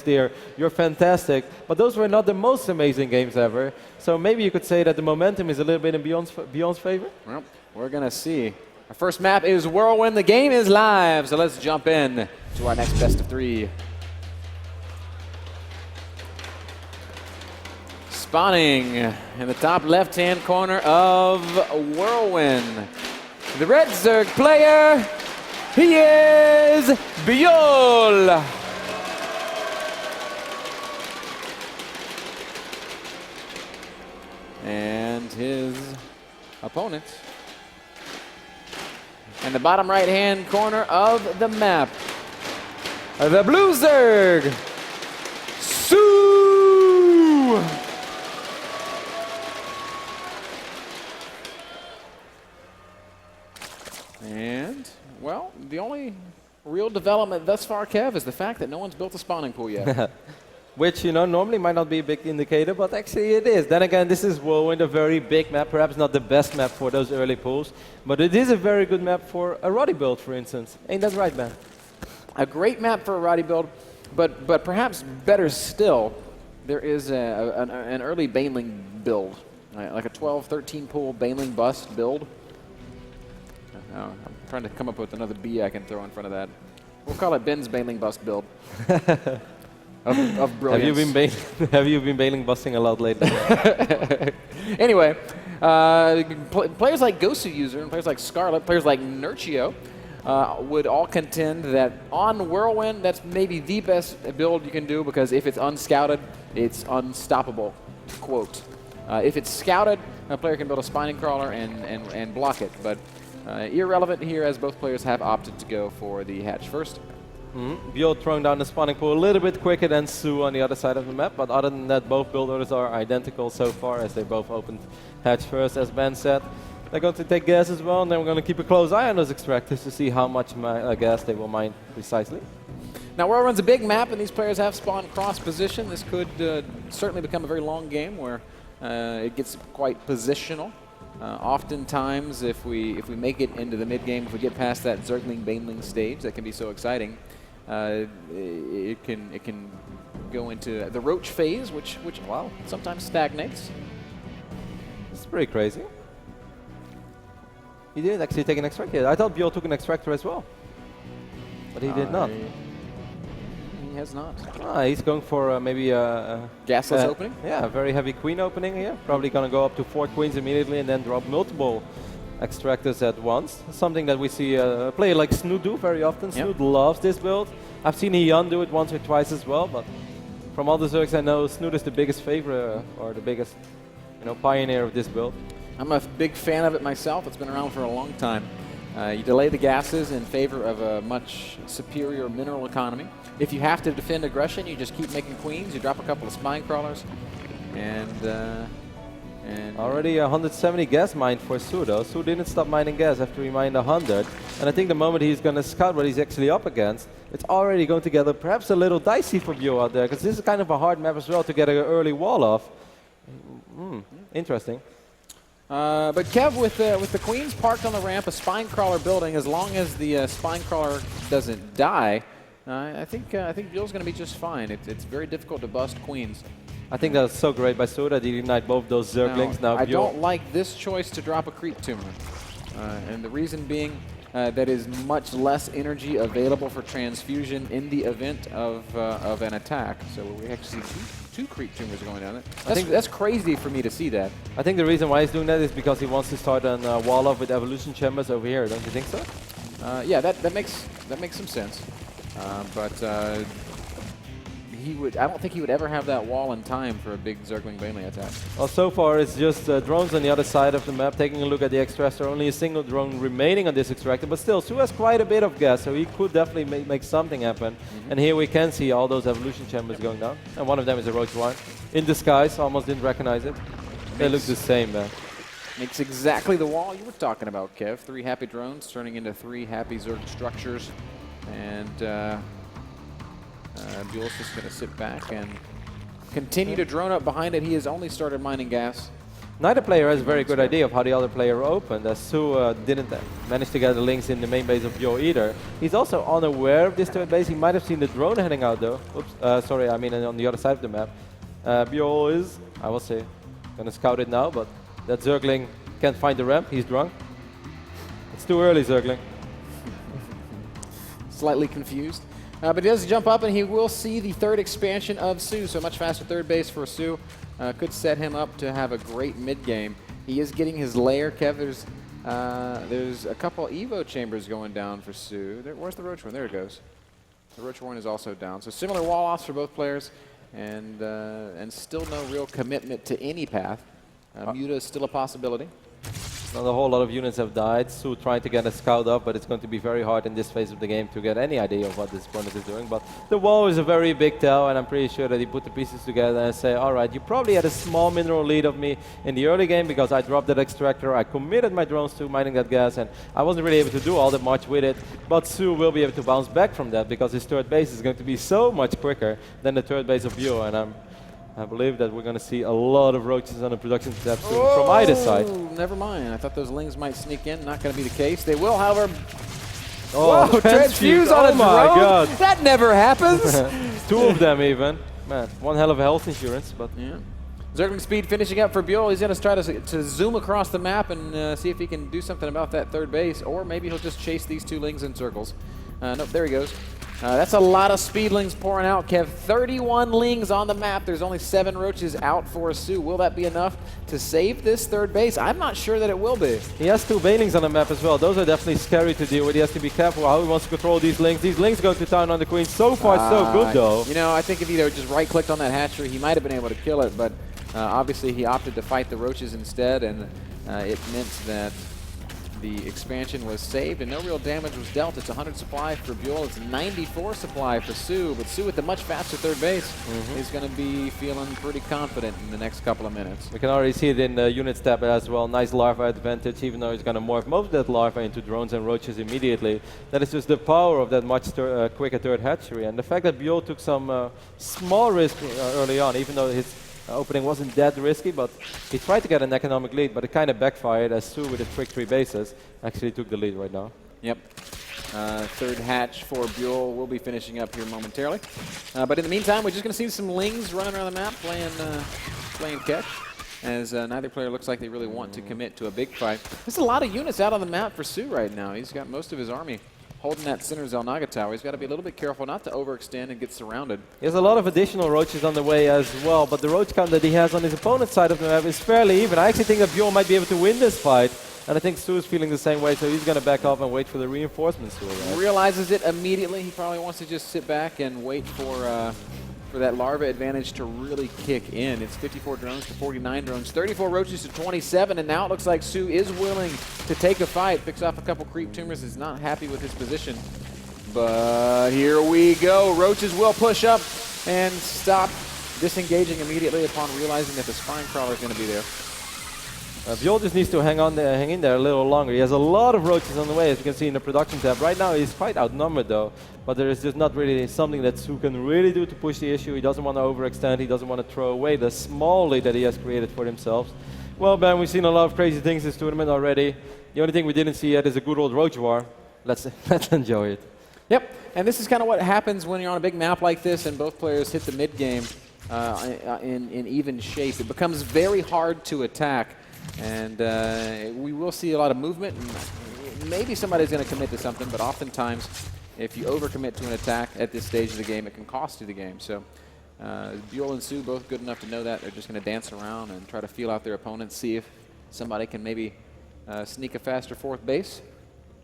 there. You're fantastic, but those were not the most amazing games ever. So maybe you could say that the momentum is a little bit in Beyond's favor? Well, we're going to see. Our first map is Whirlwind. The game is live, so let's jump in to our next best of three. Spawning in the top left-hand corner of Whirlwind. The red Zerg player, he is Byul. And his opponent in the bottom right-hand corner of the map, the blue Zerg, Sue. And, well, the only real development thus far, Kev, is the fact that no one's built a spawning pool yet. Which, you know, normally might not be a big indicator, but actually it is. Then again, this is Whirlwind, a very big map, perhaps not the best map for those early pools, but it is a very good map for a Roddy build, for instance. Ain't that right, man? A great map for a Roddy build, but perhaps better still, there is an early Baneling build, like a 12-13 pool Baneling bust build. I'm trying to come up with another B I can throw in front of that. We'll call it Ben's Baneling bust build. Of brilliance. Have you been Baneling busting a lot lately? Anyway, players like Gosu User and players like Scarlet, players like Nurchio would all contend that on Whirlwind, that's maybe the best build you can do, because if it's unscouted, it's unstoppable, quote. If it's scouted, a player can build a spawning crawler and block it, but irrelevant here, as both players have opted to go for the hatch first. Byul throwing down the spawning pool a little bit quicker than Sue on the other side of the map, but other than that, both build orders are identical so far, as they both opened hatch first, as Ben said. They're going to take gas as well, and then we're going to keep a close eye on those extractors to see how much gas they will mine precisely. Now, Whirlwind's a big map, and these players have spawned cross position. This could certainly become a very long game where it gets quite positional. Oftentimes, if we make it into the mid game, if we get past that Zergling Baneling stage, that can be so exciting. It can go into the roach phase, which well, sometimes stagnates. It's pretty crazy. He didn't actually take an extractor. I thought Byul took an extractor as well, but he did not. He has not. He's going for maybe a gasless opening. Yeah, a very heavy queen opening here. Probably going to go up to 4 queens immediately and then drop multiple extractors at once. Something that we see a player like Snoot do very often. Snoot loves this build. I've seen Ian do it once or twice as well, but from all the Zergs I know, Snoot is the biggest favorite or the biggest, pioneer of this build. I'm a big fan of it myself. It's been around for a long time. You delay the gases in favor of a much superior mineral economy. If you have to defend aggression, you just keep making queens. You drop a couple of spine crawlers, and already 170 gas mined for Sue, though. Sue didn't stop mining gas after he mined 100. And I think the moment he's going to scout what he's actually up against, it's already going to get perhaps a little dicey for Byul out there, because this is kind of a hard map as well to get an early wall off. Interesting. But Kev, with the queens parked on the ramp, a spine crawler building, as long as the spine crawler doesn't die, I think Byul's going to be just fine. It's very difficult to bust queens. I think that's so great by Sue that he denied both those Zerglings. Now I don't like this choice to drop a creep tumor, and the reason being that is much less energy available for transfusion in the event of an attack. So we actually see two creep tumors going down it. That's crazy for me to see that. I think the reason why he's doing that is because he wants to start a wall off with evolution chambers over here. Don't you think so? Yeah, that makes some sense. But I don't think he would ever have that wall in time for a big Zergling Baneling attack. Well, so far it's just drones on the other side of the map. Taking a look at the extractor, only a single drone remaining on this extractor, but still, Sue has quite a bit of gas, so he could definitely make something happen. And here we can see all those evolution chambers going down, and one of them is a roach one in disguise. Almost didn't recognize it. They look the same, man. Makes exactly the wall you were talking about, Kev. 3 happy drones turning into 3 happy Zerg structures, and Byul's just going to sit back and continue to drone up behind it. He has only started mining gas. Neither player has a very good idea of how the other player opened, as Su didn't manage to get the links in the main base of Byul either. He's also unaware of this third base. He might have seen the drone heading out though. Oops, sorry, I mean on the other side of the map. Byul is, I will say, gonna scout it now, but that Zergling can't find the ramp. He's drunk. It's too early, Zergling. Slightly confused. But he does jump up, and he will see the third expansion of Su, so much faster third base for Su. Could set him up to have a great mid-game. He is getting his lair. Kev, there's a couple Evo chambers going down for Su. Where's the Roach one? There it goes. The Roach one is also down. So similar wall-offs for both players, and still no real commitment to any path. Muta is still a possibility. Not a whole lot of units have died. Su trying to get a scout up, but it's going to be very hard in this phase of the game to get any idea of what this opponent is doing. But the wall is a very big tell, and I'm pretty sure that he put the pieces together and say, all right, you probably had a small mineral lead of me in the early game because I dropped that extractor, I committed my drones to mining that gas, and I wasn't really able to do all that much with it. But Su will be able to bounce back from that because his third base is going to be so much quicker than the third base of Byul, and I believe that we're going to see a lot of roaches on the production tab soon from either side. Never mind. I thought those lings might sneak in. Not going to be the case. They will, however. Oh, whoa, transfuse on a drone? My God. That never happens. Two of them even. Man, one hell of a health insurance. But yeah. Zergling speed finishing up for Byul. He's going to try to zoom across the map and see if he can do something about that third base, or maybe he'll just chase these two lings in circles. Nope, there he goes. That's a lot of speedlings pouring out, Kev. 31 lings on the map. There's only 7 roaches out for Su. Will that be enough to save this third base? I'm not sure that it will be. He has 2 banelings on the map as well. Those are definitely scary to deal with. He has to be careful how he wants to control these lings. These lings go to town on the queen. So far, so good, though. You know, I think if he just right-clicked on that hatchery, he might have been able to kill it, but obviously he opted to fight the roaches instead, and it meant that the expansion was saved and no real damage was dealt. It's 100 supply for Byul. It's 94 supply for Su, but Su with the much faster third base is going to be feeling pretty confident in the next couple of minutes. We can already see it in the units tab as well. Nice larva advantage, even though he's going to morph most of that larva into drones and roaches immediately. That is just the power of that much quicker third hatchery. And the fact that Byul took some small risk early on, even though his opening wasn't that risky, but he tried to get an economic lead, but it kind of backfired as Su with his quick 3 bases actually took the lead right now. Yep. Third hatch for Byul will be finishing up here momentarily. But in the meantime, we're just going to see some lings running around the map playing catch, as neither player looks like they really want to commit to a big fight. There's a lot of units out on the map for Su right now. He's got most of his army holding that center Zelnaga tower. He's got to be a little bit careful not to overextend and get surrounded. He has a lot of additional roaches on the way as well, but the roach count that he has on his opponent's side of the map is fairly even. I actually think that Byul might be able to win this fight, and I think Su is feeling the same way, so he's going to back off and wait for the reinforcements to arrive. Realizes it immediately. He probably wants to just sit back and wait for that larva advantage to really kick in. It's 54 drones to 49 drones, 34 roaches to 27, and now it looks like Su is willing to take a fight. Picks off a couple creep tumors, is not happy with his position. But here we go. Roaches will push up and stop disengaging immediately upon realizing that the spine crawler is going to be there. Byul just needs to hang in there a little longer. He has a lot of roaches on the way, as you can see in the production tab. Right now he's quite outnumbered though, but there is just not really something that Su can really do to push the issue. He doesn't want to overextend, he doesn't want to throw away the small lead that he has created for himself. Well, Ben, we've seen a lot of crazy things this tournament already. The only thing we didn't see yet is a good old roach war. Let's enjoy it. Yep, and this is kind of what happens when you're on a big map like this and both players hit the mid game in even shape. It becomes very hard to attack. And we will see a lot of movement, and maybe somebody's going to commit to something, but oftentimes if you overcommit to an attack at this stage of the game, it can cost you the game. So Byul and Su both good enough to know that. They're just going to dance around and try to feel out their opponents, see if somebody can maybe sneak a faster fourth base.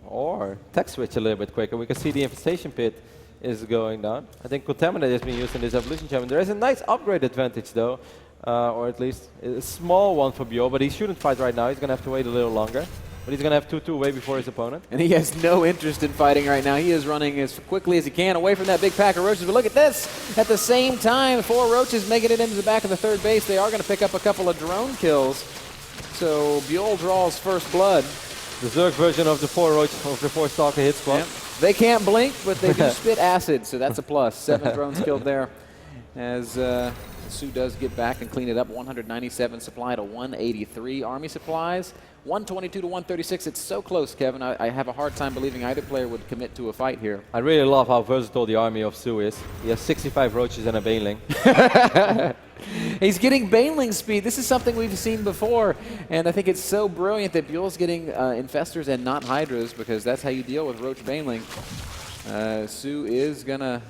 Or tech switch a little bit quicker. We can see the infestation pit is going down. I think Contaminate has been used in this evolution champion. There is a nice upgrade advantage though. Or at least a small one for Byul, but he shouldn't fight right now. He's going to have to wait a little longer. But he's going to have 2-2 way before his opponent. And he has no interest in fighting right now. He is running as quickly as he can away from that big pack of roaches. But look at this. At the same time, 4 roaches making it into the back of the third base. They are going to pick up a couple of drone kills. So Byul draws first blood. The Zerg version of the 4 Stalker hit squad. Yep. They can't blink, but they do spit acid, so that's a plus. 7 drones killed there. As Su does get back and clean it up. 197 supply to 183 Army supplies. 122 to 136. It's so close, Kevin. I have a hard time believing either player would commit to a fight here. I really love how versatile the army of Su is. He has 65 roaches and a baneling. He's getting baneling speed. This is something we've seen before, and I think it's so brilliant that Byul's getting infestors and not hydras, because that's how you deal with roach baneling. Su is gonna...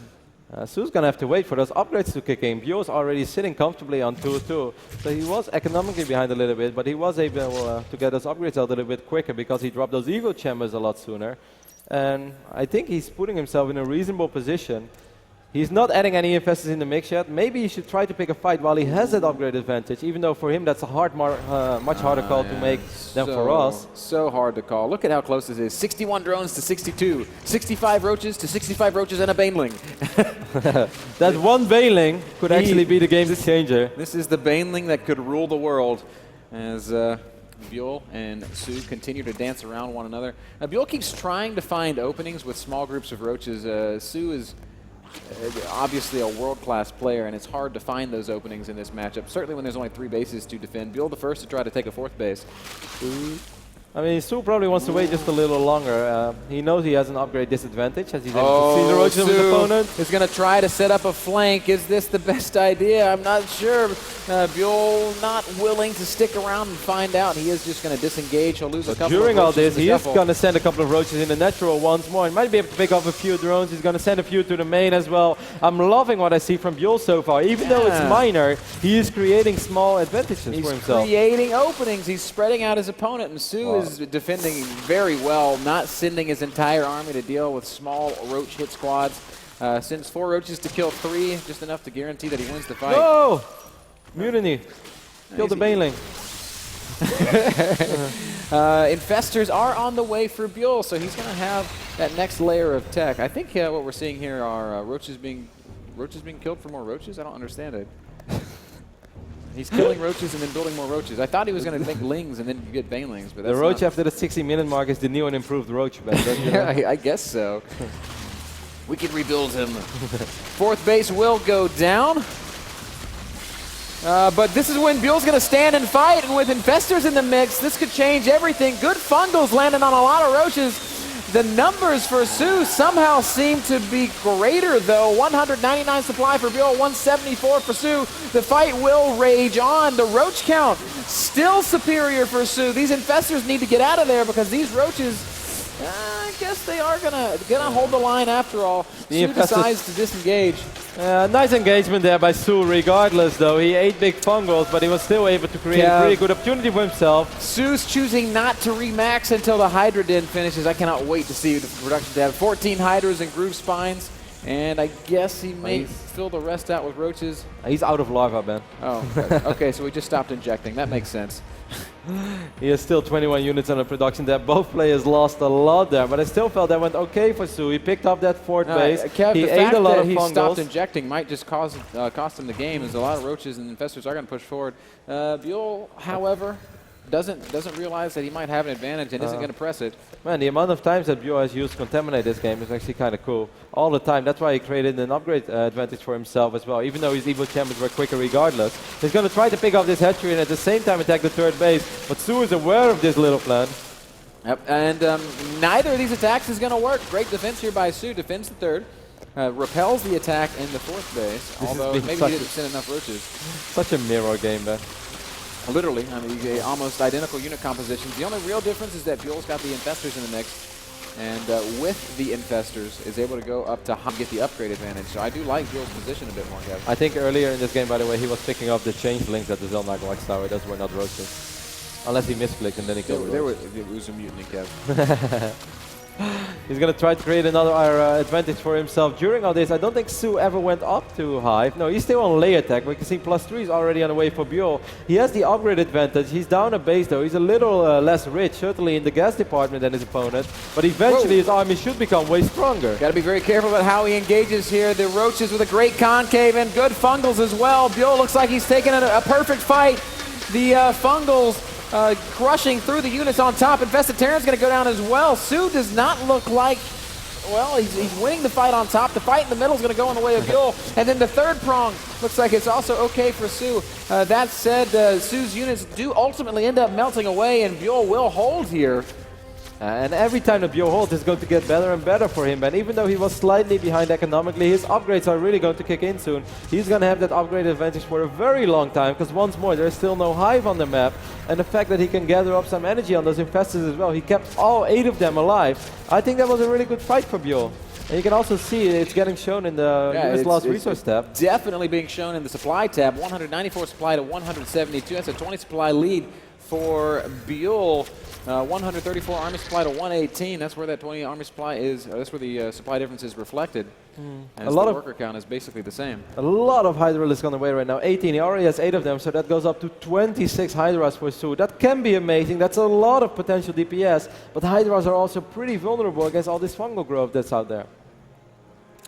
Su's gonna have to wait for those upgrades to kick in. Byul's already sitting comfortably on 2-2, so he was economically behind a little bit, but he was able to get those upgrades out a little bit quicker because he dropped those evo chambers a lot sooner. And I think he's putting himself in a reasonable position. He's not adding any infestors in the mix yet. Maybe he should try to pick a fight while he has that upgrade advantage, even though for him that's a much harder call to make than for us. So hard to call. Look at how close this is. 61 drones to 62. 65 roaches to 65 roaches and a baneling. That one baneling could actually be the game changer. This is the baneling that could rule the world, as Byul and Su continue to dance around one another. Byul keeps trying to find openings with small groups of roaches. Su is obviously a world-class player, and it's hard to find those openings in this matchup, certainly when there's only 3 bases to defend. Byul the first to try to take a 4th base. I mean, Su probably wants to wait just a little longer. He knows he has an upgrade disadvantage as he's able to see the roaches of his opponent. Is going to try to set up a flank. Is this the best idea? I'm not sure. Byul not willing to stick around and find out. He is just going to disengage. He'll lose a couple during of all roaches this, he is going to send a couple of roaches in the natural once more. He might be able to pick up a few drones. He's going to send a few to the main as well. I'm loving what I see from Byul so far. Even though it's minor, he is creating small advantages for himself. He's creating openings. He's spreading out his opponent, and Su is defending very well, not sending his entire army to deal with small roach hit squads. Sends 4 roaches to kill 3, just enough to guarantee that he wins the fight. No! Mutiny. Kill the baneling. Infestors are on the way for Byul, so he's going to have that next layer of tech. I think what we're seeing here are roaches being killed for more roaches. I don't understand it. He's killing roaches and then building more roaches. I thought he was going to make lings and then get banelings, but that's the roach after the 60-minute mark is the new and improved roach. Yeah, I guess so. We can rebuild him. 4th base will go down. But this is when Byul's going to stand and fight, and with infestors in the mix, this could change everything. Good fungals landing on a lot of roaches. The numbers for Su somehow seem to be greater, though. 199 supply for Byul, 174 for Su. The fight will rage on. The roach count still superior for Su. These infestors need to get out of there because these roaches, I guess they are gonna hold the line after all. Su decides to disengage. Nice engagement there by Su regardless, though. He ate big fungals, but he was still able to create a pretty good opportunity for himself. Su's choosing not to remax until the Hydra Den finishes. I cannot wait to see the production tab. 14 Hydras and groove spines, and I guess he may fill the rest out with roaches. He's out of larva, Ben. Oh, okay, so we just stopped injecting. That makes sense. He has still 21 units on the production tab. Both players lost a lot there, but I still felt that went okay for Su. He picked up that 4th base. Kev, he the ate fact a lot that of he fungals. stopped injecting might just cost him the game, as a lot of roaches and infestors are going to push forward. Byul, however, doesn't realize that he might have an advantage and isn't going to press it. Man, the amount of times that Byul has used Contaminate this game is actually kind of cool. All the time. That's why he created an upgrade advantage for himself as well. Even though his Evo chambers were quicker regardless. He's going to try to pick up this hatchery and at the same time attack the 3rd base. But Su is aware of this little plan. Yep, and neither of these attacks is going to work. Great defense here by Su. Defends the 3rd. Repels the attack in the 4th base. Although maybe he didn't send enough roaches. Such a mirror game there. Literally, I mean, almost identical unit compositions. The only real difference is that Byul's got the infestors in the mix, and with the infestors is able to go up to get the upgrade advantage. So I do like Byul's position a bit more, Kevin. I think earlier in this game, by the way, he was picking up the changelings at the Zelnag Watchtower. Those were not roaches. Unless he misclicked and then he killed There was a mutiny, Kev. He's going to try to create another advantage for himself. During all this, I don't think Su ever went up to Hive. No, he's still on lay attack. We can see +3 is already on the way for Byul. He has the upgrade advantage. He's down a base, though. He's a little less rich, certainly in the gas department than his opponent. But eventually, his army should become way stronger. Got to be very careful about how he engages here. The roaches with a great concave and good fungals as well. Byul looks like he's taking a perfect fight. The fungals crushing through the units on top. Infested Terran's going to go down as well. Su does not look like well, he's winning the fight on top. The fight in the middle is going to go in the way of Byul. And then the third prong looks like it's also okay for Su. That said, Su's units do ultimately end up melting away, and Byul will hold here. And every time that Byul holds, it's going to get better and better for him. And even though he was slightly behind economically, his upgrades are really going to kick in soon. He's going to have that upgrade advantage for a very long time, because once more, there's still no hive on the map. And the fact that he can gather up some energy on those infestors as well, he kept all 8 of them alive. I think that was a really good fight for Byul. And you can also see it's getting shown in the unit's last resource tab. Definitely being shown in the supply tab. 194 supply to 172. That's a 20 supply lead for Byul. 134 army supply to 118. That's where that 20 army supply is. That's where the supply difference is reflected. And the worker count is basically the same. A lot of Hydralisks on the way right now. 18. He already has 8 of them, so that goes up to 26 Hydras for Su. That can be amazing. That's a lot of potential DPS. But Hydras are also pretty vulnerable against all this fungal growth that's out there.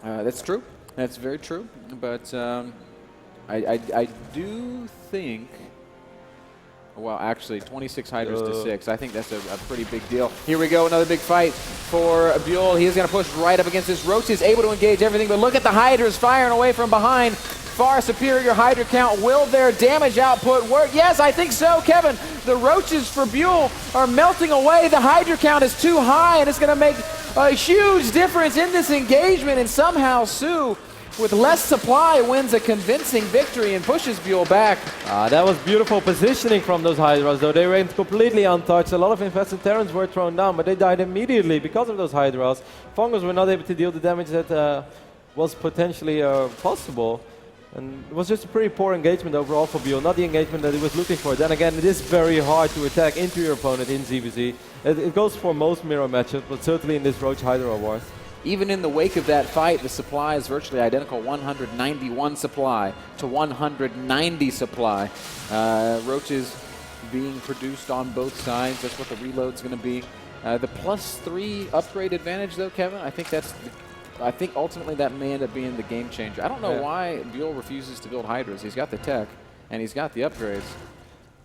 That's true. That's very true. But I do think... Well, actually, 26 Hydras to 6. I think that's a pretty big deal. Here we go, another big fight for Byul. He is going to push right up against this. Roach is able to engage everything, but look at the Hydras firing away from behind. Far superior Hydra count. Will their damage output work? Yes, I think so, Kevin. The Roaches for Byul are melting away. The Hydra count is too high, and it's going to make a huge difference in this engagement, and somehow Su, with less supply, wins a convincing victory and pushes Byul back. That was beautiful positioning from those Hydras, though. They went completely untouched. A lot of infested Terrans were thrown down, but they died immediately because of those Hydras. Fungus were not able to deal the damage that was potentially possible. And it was just a pretty poor engagement overall for Byul, not the engagement that he was looking for. Then again, it is very hard to attack into your opponent in ZVZ. It goes for most mirror matchups, but certainly in this Roach Hydra wars. Even in the wake of that fight, the supply is virtually identical. 191 supply to 190 supply. Roaches being produced on both sides. That's what the reload's going to be. The +3 upgrade advantage, though, Kevin, I think ultimately that may end up being the game changer. I don't know why Byul refuses to build Hydras. He's got the tech, and he's got the upgrades.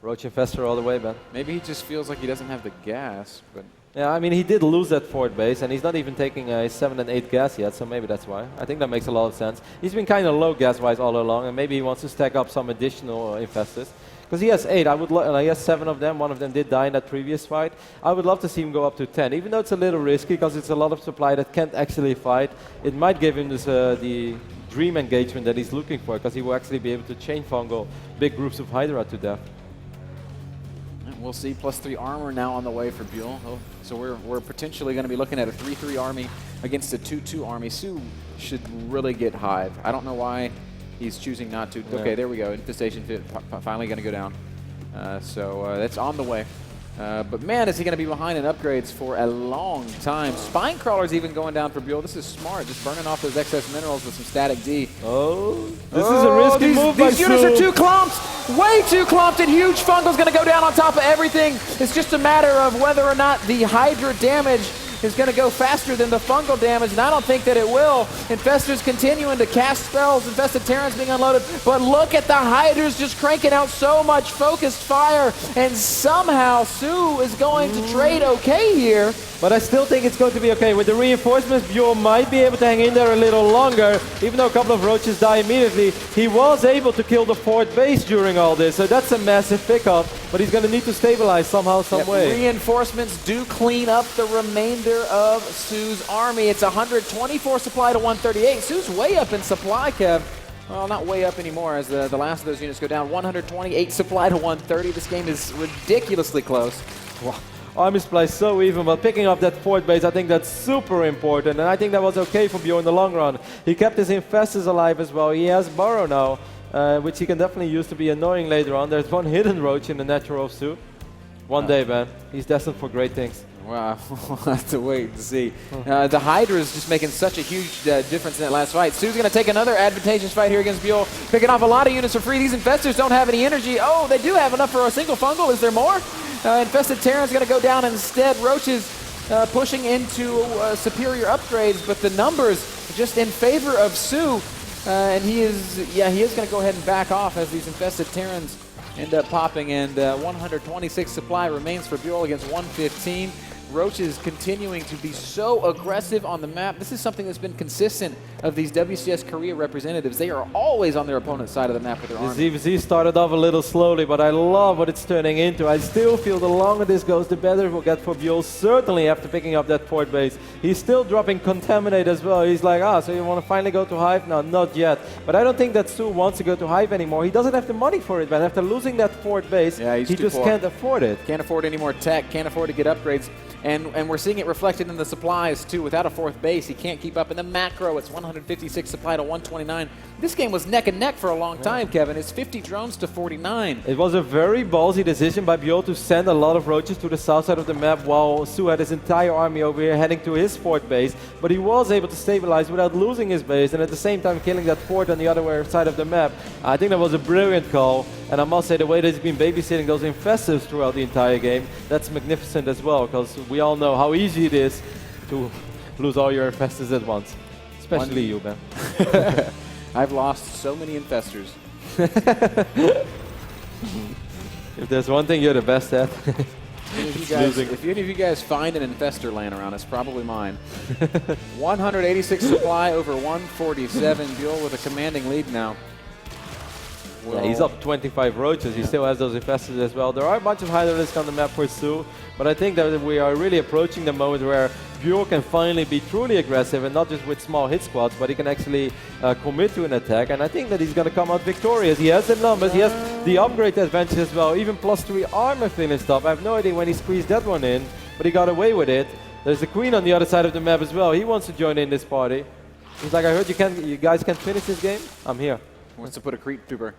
Roach Infestor all the way, man. Maybe he just feels like he doesn't have the gas, but... Yeah, I mean, he did lose that fort base, and he's not even taking a 7 and 8 gas yet, so maybe that's why. I think that makes a lot of sense. He's been kind of low gas-wise all along, and maybe he wants to stack up some additional infestors. Because he has 8, he has 7 of them. 1 of them did die in that previous fight. I would love to see him go up to 10, even though it's a little risky, because it's a lot of supply that can't actually fight. It might give him this, the dream engagement that he's looking for, because he will actually be able to chain fungal big groups of Hydra to death. We'll see. +3 armor now on the way for Byul. So we're potentially going to be looking at a 3-3 army against a 2-2 army. Su should really get Hive. I don't know why he's choosing not to. Yeah. Okay, there we go. Infestation finally going to go down. So that's on the way. But man, is he going to be behind in upgrades for a long time. Spine Crawler's even going down for Byul. This is smart, just burning off those excess minerals with some static D. Oh, this is a risky move by These units are too clumped, way too clumped, and huge fungal's going to go down on top of everything. It's just a matter of whether or not the Hydra damage is going to go faster than the fungal damage, and I don't think that it will. Infestors continuing to cast spells, infested Terrans being unloaded, but look at the Hydras just cranking out so much focused fire, and somehow Su is going to trade okay here. But I still think it's going to be okay. With the reinforcements, Byul might be able to hang in there a little longer. Even though a couple of Roaches die immediately, he was able to kill the fort base during all this. So that's a massive pickup, but he's going to need to stabilize somehow, some way. Reinforcements do clean up the remainder of Su's army. It's 124 supply to 138. Su's way up in supply, Kev. Well, not way up anymore as the last of those units go down. 128 supply to 130. This game is ridiculously close. Wow. Army supply is so even, but picking up that fort base, I think that's super important, and I think that was okay for Byul in the long run. He kept his infestors alive as well. He has Burrow now, which he can definitely use to be annoying later on. There's one hidden Roach in the natural suit. One day, man. He's destined for great things. Wow, we'll have to wait and see. The Hydra is just making such a huge difference in that last fight. Su's going to take another advantageous fight here against Byul, picking off a lot of units for free. These infestors don't have any energy. Oh, they do have enough for a single fungal. Is there more? Infested Terran's going to go down instead. Roaches pushing into superior upgrades, but the numbers just in favor of Su. And he is going to go ahead and back off as these infested Terrans end up popping, and 126 supply remains for Byul against 115. Roaches continuing to be so aggressive on the map. This is something that's been consistent of these WCS Korea representatives. They are always on their opponent's side of the map with their army. ZVZ started off a little slowly, but I love what it's turning into. I still feel the longer this goes, the better it will get for Byul, certainly after picking up that port base. He's still dropping Contaminate as well. He's like, so you want to finally go to Hive? No, not yet. But I don't think that Su wants to go to Hive anymore. He doesn't have the money for it, man. After losing that port base, he just can't afford it. Can't afford any more tech, can't afford to get upgrades. And we're seeing it reflected in the supplies, too. Without a fourth base, he can't keep up. In the macro, it's 156 supply to 129. This game was neck and neck for a long time, Kevin. It's 50 drones to 49. It was a very ballsy decision by Byul to send a lot of roaches to the south side of the map while Su had his entire army over here heading to his fort base. But he was able to stabilize without losing his base and at the same time killing that fort on the other side of the map. I think that was a brilliant call. And I must say, the way that he's been babysitting those infestors throughout the entire game, that's magnificent as well, because we all know how easy it is to lose all your infestors at once. Especially you, Ben. I've lost so many infestors. If there's one thing you're the best at, if any of you guys find an infestor laying around, it's probably mine. 186 supply over 147. Byul with a commanding lead now. Yeah, he's up 25 roaches. He still has those infestors as well. There are a bunch of high risk on the map for Su, but I think that we are really approaching the moment where Byul can finally be truly aggressive and not just with small hit squads, but he can actually commit to an attack. And I think that he's going to come out victorious. He has the numbers, he has the upgrade advantage as well. Even +3 armor finished up. I have no idea when he squeezed that one in, but he got away with it. There's the Queen on the other side of the map as well. He wants to join in this party. He's like, I heard you guys can finish this game. I'm here. Wants to put a creep trooper.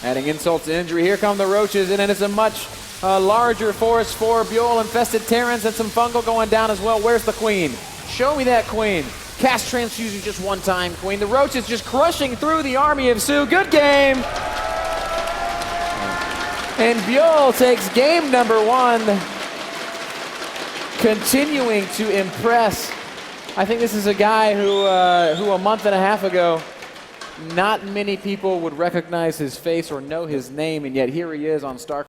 Adding insult to injury. Here come the roaches, and then it's a much larger force for Byul. Infested Terrans and some fungal going down as well. Where's the Queen? Show me that Queen. Cast transfusion just one time, Queen. The roaches just crushing through the army of Su. Good game. And Byul takes game number 1. Continuing to impress. I think this is a guy who a month and a half ago, not many people would recognize his face or know his name, and yet here he is on StarCraft.